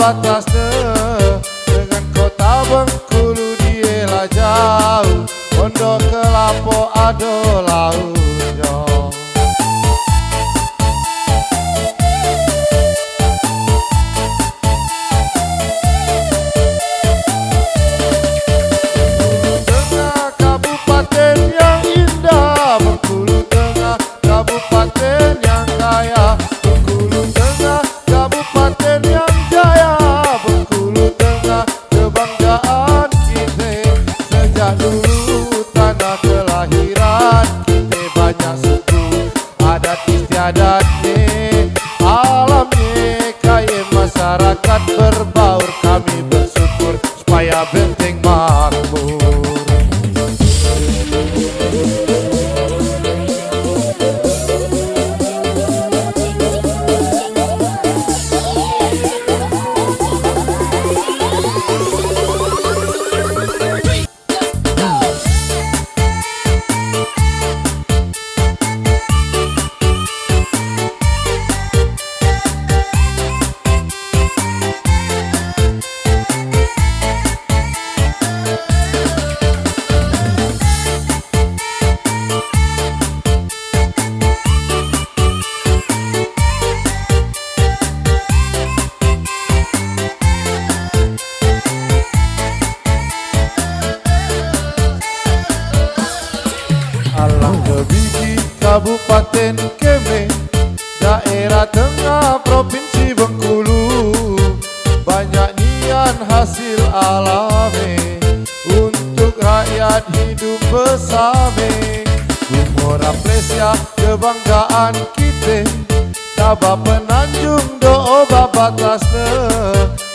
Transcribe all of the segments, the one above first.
batasnya dengan kota Bengkulu dielah jauh, Pondok Kelapa ado lautnya. Dulu tanah kelahiran kita banyak suku adat istiadatnya, alamnya kaya masyarakat berbaur. Kami bersyukur supaya Benteng makmur. Alang Kebiji, Kabupaten Kebumen, daerah tengah Provinsi Bengkulu. Banyak nian hasil alami untuk rakyat hidup bersama. Humor Aplesia kebanggaan kita, Tabah Penanjung doa batasnya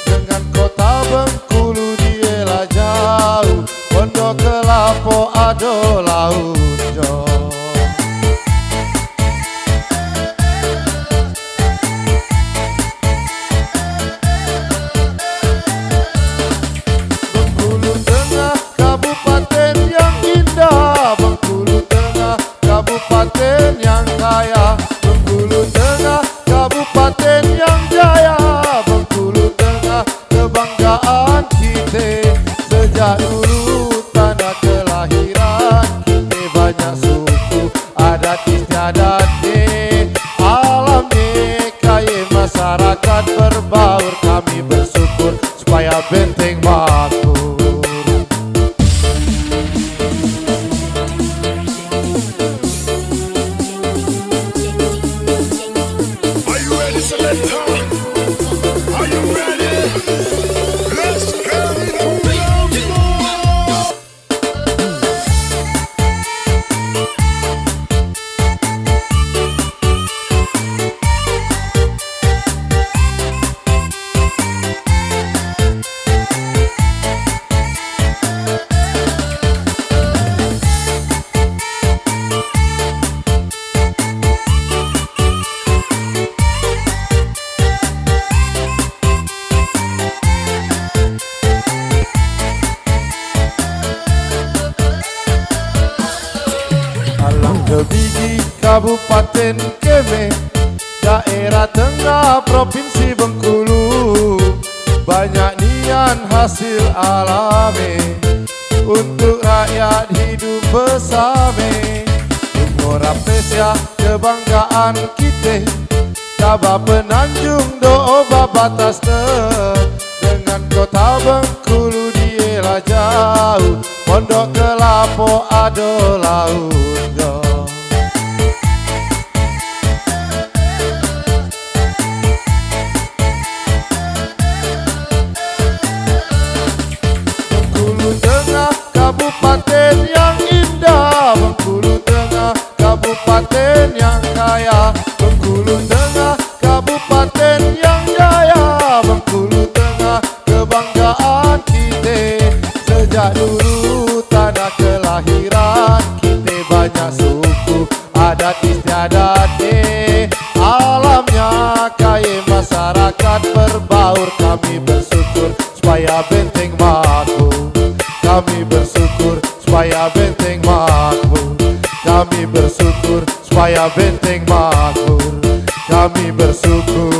dengan kota Bengkulu dielah jauh, Pondok Kelapa ado lautnya. Bengkulu Tengah kabupaten yang indah, Bengkulu Tengah kabupaten yang kaya, Bengkulu Tengah kabupaten yang jaya, Bengkulu Tengah kebanggaan kita. Sejak dulu tanah kelahiran kita banyak suku adat istiadatnya, alamnya kaya masyarakat berbaur. Kami bersyukur supaya Benteng makmur. Are you ready, Selector? Are you ready? Let's carry the Alang Kebiji, Kabupaten Kebumen, daerah tengah Provinsi Bengkulu. Banyak nian hasil alami untuk rakyat hidup bersama. Humor Aplesia kebanggaan kita, Tabah Penanjung doa batasnya dengan kota Bengkulu dielah jauh, Pondok Kelapa ado lautnya. Bengkulu Tengah kabupaten yang indah, Bengkulu Tengah kabupaten yang kaya, Bengkulu Tengah kabupaten yang jaya, Bengkulu Tengah kebanggaan kita. Sejak dulu tanah kelahiran kita banyak suku adat istiadatnya, alamnya kaya masyarakat berbaur. Kami bersyukur supaya Benteng makmur. Kami bersyukur supaya Benteng makmur. Kami bersyukur supaya Benteng makmur. Kami bersyukur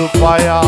supaya